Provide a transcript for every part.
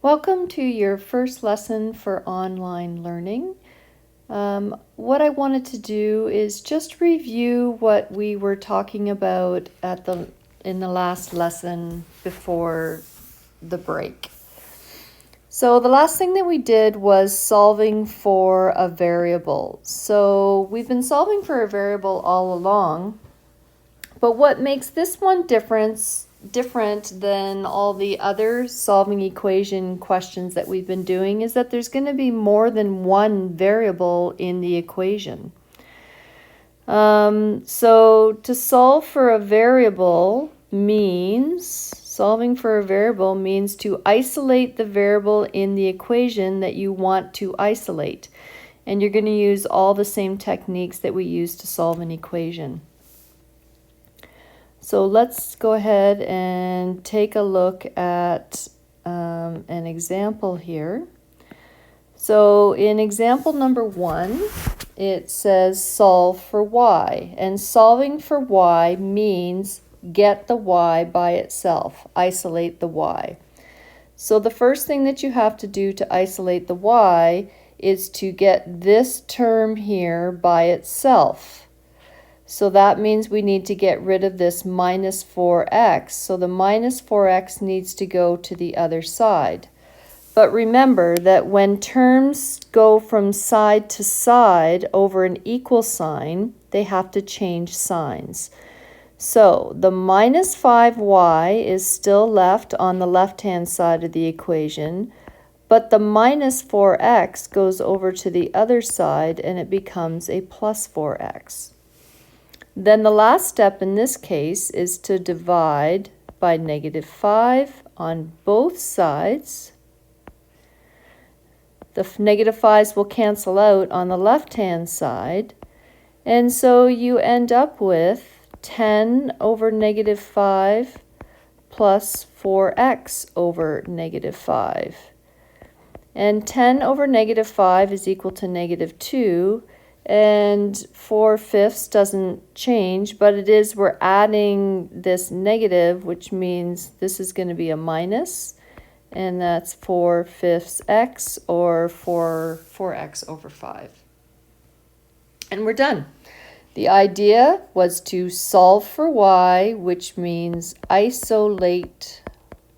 Welcome to your first lesson for online learning. What I wanted to do is just review what we were talking about in the last lesson before the break. So the last thing that we did was solving for a variable. So we've been solving for a variable all along, but what makes this one different than all the other solving equation questions that we've been doing is that there's going to be more than one variable in the equation. So to solve for a variable solving for a variable means to isolate the variable in the equation that you want to isolate. And you're going to use all the same techniques that we use to solve an equation. So let's go ahead and take a look at an example here. So in example number 1, it says solve for y. And solving for y means get the y by itself, isolate the y. So the first thing that you have to do to isolate the y is to get this term here by itself. So that means we need to get rid of this minus 4x. So the minus 4x needs to go to the other side. But remember that when terms go from side to side over an equal sign, they have to change signs. So the minus 5y is still left on the left-hand side of the equation, but the minus 4x goes over to the other side and it becomes a plus 4x. Then the last step in this case is to divide by negative 5 on both sides. The negative 5's will cancel out on the left-hand side. And so you end up with 10 over negative 5 plus 4x over negative 5. And 10 over negative 5 is equal to negative 2. And 4/5 doesn't change, but we're adding this negative, which means this is going to be a minus, and that's 4/5 x, or 4x over 5. And we're done. The idea was to solve for y, which means isolate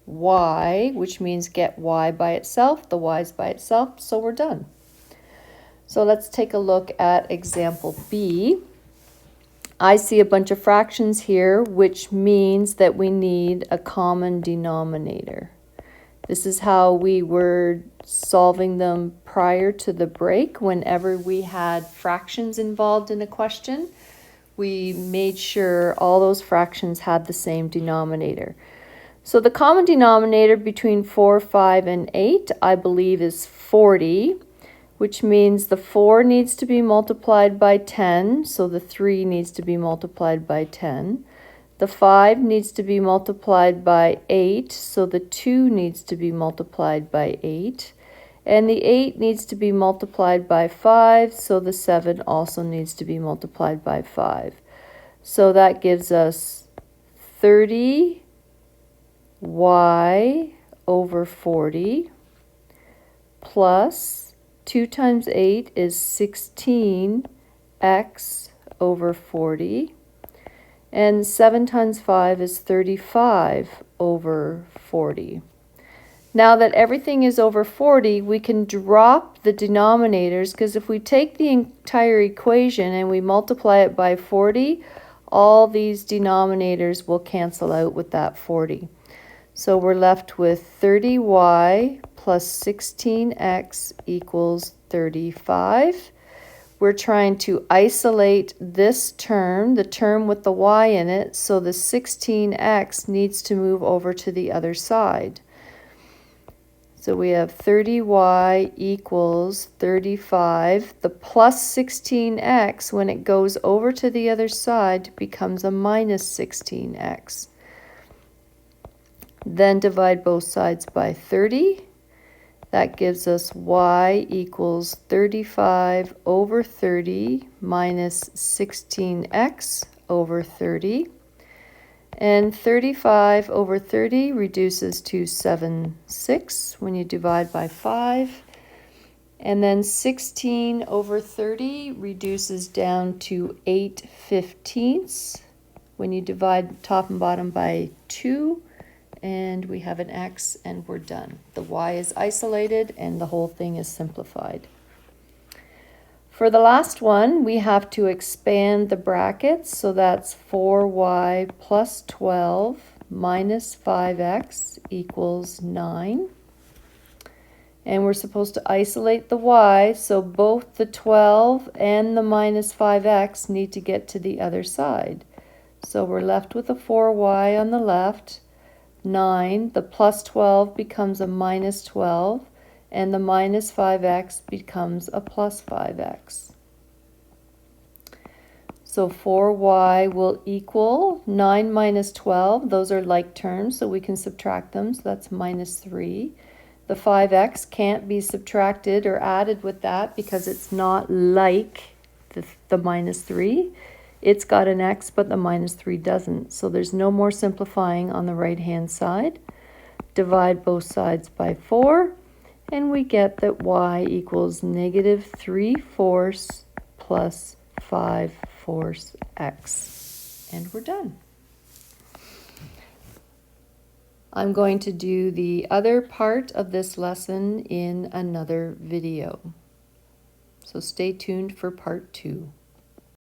y, which means get y by itself. The y's by itself, so we're done. So let's take a look at example B. I see a bunch of fractions here, which means that we need a common denominator. This is how we were solving them prior to the break. Whenever we had fractions involved in a question, we made sure all those fractions had the same denominator. So the common denominator between 4, 5, and 8, I believe, is 40. Which means the 4 needs to be multiplied by 10, so the 3 needs to be multiplied by 10. The 5 needs to be multiplied by 8, so the 2 needs to be multiplied by 8. And the 8 needs to be multiplied by 5, so the 7 also needs to be multiplied by 5. So that gives us 30y over 40 plus 2 times 8 is 16x over 40. And 7 times 5 is 35 over 40. Now that everything is over 40, we can drop the denominators, because if we take the entire equation and we multiply it by 40, all these denominators will cancel out with that 40. So we're left with 30y plus 16x equals 35. We're trying to isolate this term, the term with the y in it, so the 16x needs to move over to the other side. So we have 30y equals 35. The plus 16x, when it goes over to the other side, becomes a minus 16x. Then divide both sides by 30. That gives us y equals 35 over 30 minus 16x over 30. And 35 over 30 reduces to 7/6 when you divide by 5. And then 16 over 30 reduces down to 8/15 when you divide top and bottom by 2. And we have an x, and we're done. The y is isolated, and the whole thing is simplified. For the last one, we have to expand the brackets, so that's 4y plus 12 minus 5x equals 9. And we're supposed to isolate the y, so both the 12 and the minus 5x need to get to the other side. So we're left with a 4y on the left, 9, the plus 12 becomes a minus 12, and the minus 5x becomes a plus 5x. So 4y will equal 9 minus 12. Those are like terms, so we can subtract them. So that's minus 3. The 5x can't be subtracted or added with that because it's not like the minus 3. It's got an x, but the minus 3 doesn't. So there's no more simplifying on the right-hand side. Divide both sides by 4, and we get that y equals negative 3/4 plus 5/4 x. And we're done. I'm going to do the other part of this lesson in another video. So stay tuned for part 2.